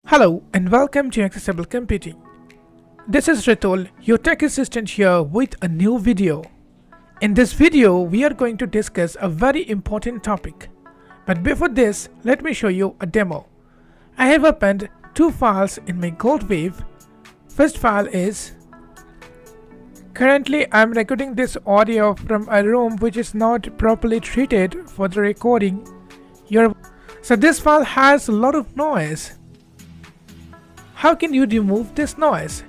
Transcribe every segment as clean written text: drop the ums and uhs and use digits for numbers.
Hello and welcome to Accessible Computing. This is Ritul, your tech assistant here with a new video. In this video, we are going to discuss a very important topic. But before this, let me show you a demo. I have opened two files in my Goldwave. First file is currently I'm recording this audio from a room which is not properly treated for the recording. So this file has a lot of noise. How can you remove this noise?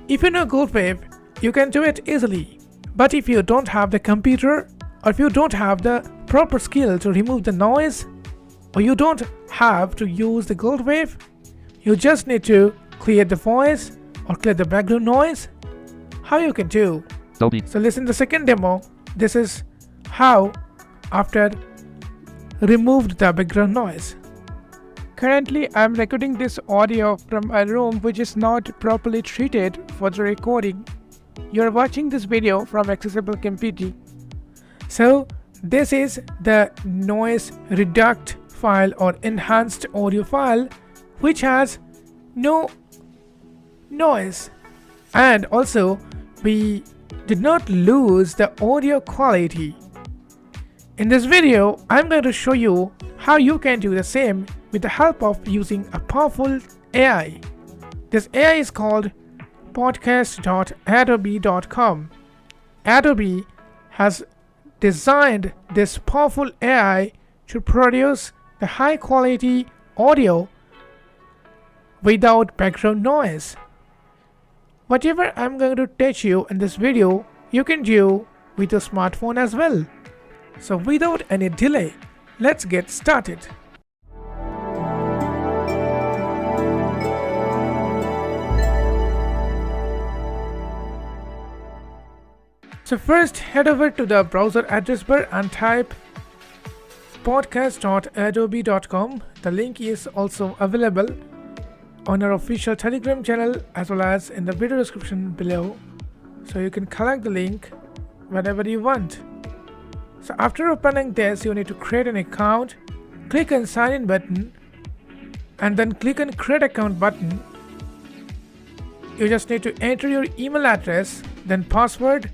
If you know Goldwave, you can do it easily. But if you don't have the computer, or if you don't have the proper skill to remove the noise, or you don't have to use the Goldwave, you just need to clear the voice or clear the background noise. How you can do? So listen to the second demo. This is how after removed the background noise. Currently, I'm recording this audio from a room which is not properly treated for the recording. You're watching this video from Accessible Computing. So, this is the noise reduct file or enhanced audio file which has no noise. And also, we did not lose the audio quality. In this video, I'm going to show you how you can do the same with the help of using a powerful AI. This AI is called podcast.adobe.com. Adobe has designed this powerful AI to produce the high quality audio without background noise. Whatever I'm going to teach you in this video, you can do with your smartphone as well. So without any delay, let's get started. So first head over to the browser address bar and type podcast.adobe.com. The link is also available on our official Telegram channel as well as in the video description below. So you can collect the link whenever you want. So after opening this, you need to create an account, click on sign in button and then click on create account button. You just need to enter your email address, then password,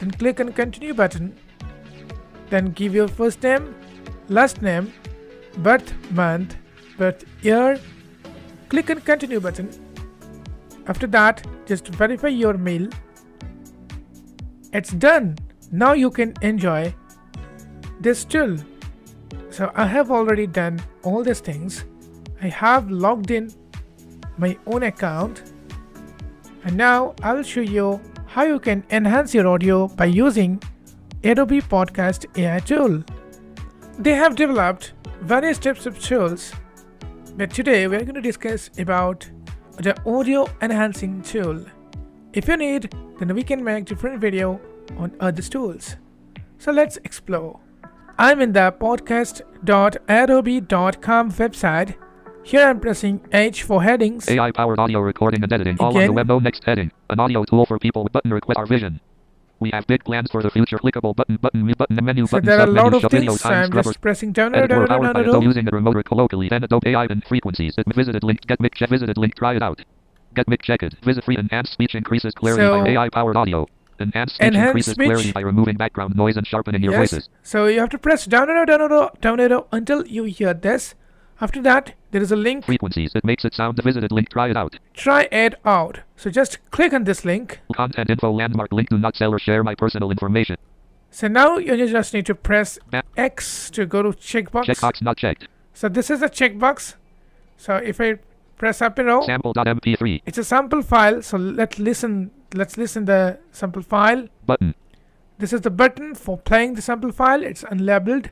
then click on continue button, then give your first name, last name, birth month, birth year, click on continue button. After that, just verify your mail. It's done. Now you can enjoy this tool. So I have already done all these things. I have logged in my own account and now I will show you how you can enhance your audio by using Adobe Podcast AI tool. They have developed various types of tools, but today we are going to discuss about the audio enhancing tool. If you need, then we can make different video on other tools. So let's explore. I'm in the podcast.adobe.com website. Here I'm pressing H for headings. AI-powered audio recording and editing. All on the web. No next heading. An audio tool for people with button request. Our vision. We have big plans for the future. Clickable button, menu, So button, there are a lot show of video, things. time, I'm just pressing down edit word powered by Adobe using the remote locally. Then Adobe AI and frequencies. Visited link. Get mic check. Visited link. Try it out. Get mic check it. Visit free. Enhanced speech increases clarity by AI-powered audio. Enhanced speech increases clarity by removing background noise and sharpening your voices. So you have to press down arrow until you hear this. After that, there is a link. Frequencies. It makes it sound. Visited link. Try it out. Try it out. So just click on this link. Content info landmark link. Do not sell or share my personal information. So now you just need to press X to go to checkbox. Checkbox not checked. So this is a checkbox. So if I press up arrow, sample.mp3. it's a sample file. So let's listen the sample file. Button. This is the button for playing the sample file. It's unlabeled.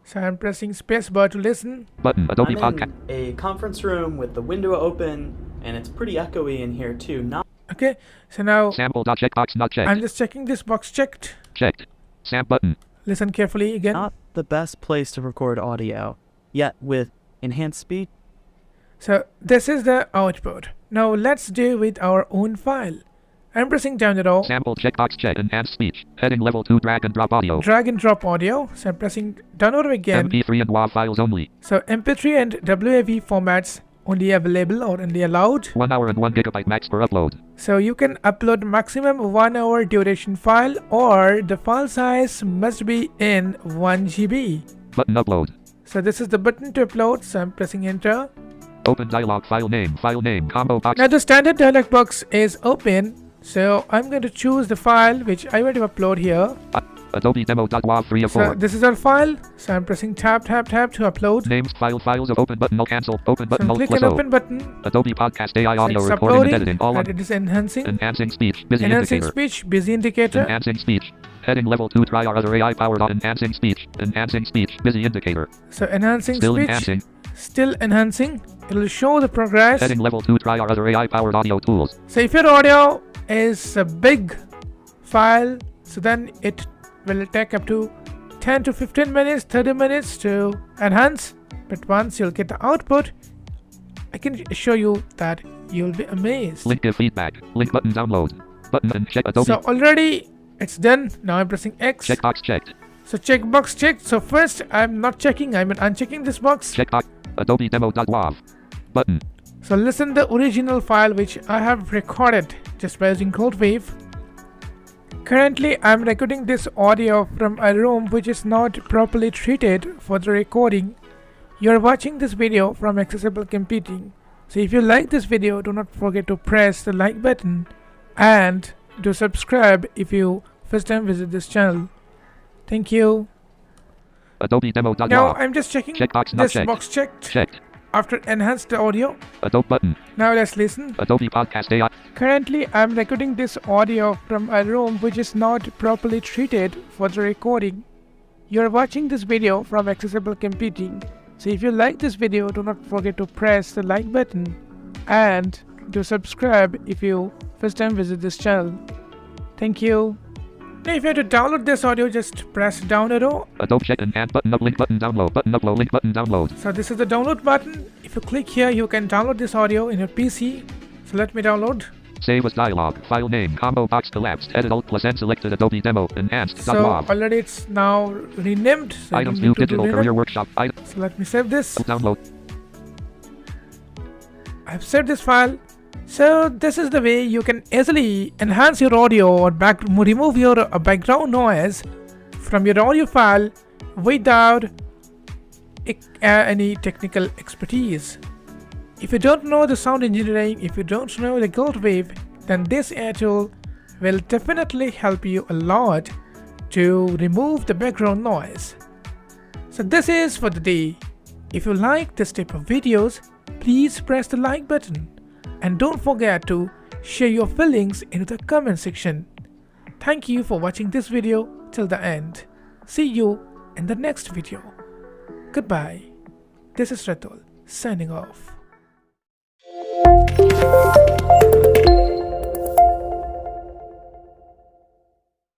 So I'm pressing spacebar to listen. Button. Adobe I'm Podcast. in a conference room with the window open, and it's pretty echoey in here too. Okay, so now Sample.checkbox not checked. I'm just checking this box checked. Checked. Sam button. Listen carefully again. Not the best place to record audio, yet with enhanced speed. So this is the output. Now let's do with our own file. I'm pressing down arrow. Sample checkbox check. Enhanced speech. Heading level 2 drag and drop audio. Drag and drop audio. So I'm pressing down arrow again. MP3 and WAV files only. So MP3 and WAV formats only available or only allowed. 1 hour and 1 gigabyte max per upload. So you can upload maximum 1 hour duration file, or the file size must be in 1 GB. Button upload. So this is the button to upload, so I'm pressing enter. Open dialog, file name, combo box. Now the standard dialog box is open, so I'm going to choose the file which I want to upload here. Adobe demo.wav 3 of 4. So this is our file, so I'm pressing tab to upload. Names, files of open button, null cancel, open button, So null click plus on O. open button. Adobe Podcast AI audio It's recording and uploading, editing, all and on. it is enhancing. Enhancing speech, busy Enhancing indicator. speech, busy indicator. Enhancing speech. Heading level 2, try our other AI powered enhancing speech. Enhancing speech, busy indicator. So enhancing Still speech, enhancing. still enhancing. It will show the progress. Heading level 2, try our other AI powered audio tools. So if your audio is a big file, so then it will take up to 10 to 15 minutes, 30 minutes to enhance. But once you'll get the output, I can assure you that you'll be amazed. Link give feedback. Link button download. Button and check Adobe. So already it's done. Now I'm pressing X. Checkbox checked. So checkbox checked. So first I'm not checking, I'm unchecking this box. Checkbox. Adobe demo.wav. Button. So listen the original file which I have recorded just by using GoldWave. Currently I'm recording this audio from a room which is not properly treated for the recording. You are watching this video from Accessible Computing. So if you like this video, do not forget to press the like button and do subscribe if you first time visit this channel. Thank you. Adobe demo.wav. Now I'm just checking Checkbox not this checked. box checked Checked. after enhanced the audio. Adobe button. Now let's listen. Adobe Podcast AI. Currently I'm recording this audio from a room which is not properly treated for the recording. You are watching this video from Accessible Computing. So if you like this video, do not forget to press the like button and do subscribe if you first time visit this channel. Thank you. Now if you have to download this audio, just press down arrow. Adobe check and add button up, link button download, button upload, link button download. So this is the download button. If you click here, you can download this audio in your PC. So let me download. Save as dialog, file name, combo box collapsed, edit alt plus N selected Adobe demo, enhanced, So .wav. already it's now renamed. So Items you new need to digital rename. career workshop, item, So let me save this. download. I've saved this file. So this is the way you can easily enhance your audio or remove your background noise from your audio file without any technical expertise. If you don't know the sound engineering, if you don't know the GoldWave, then this AI tool will definitely help you a lot to remove the background noise. So this is for the day. If you like this type of videos, please press the like button and don't forget to share your feelings into the comment section. Thank you for watching this video till the end. See you in the next video. Goodbye. This is Ratul signing off.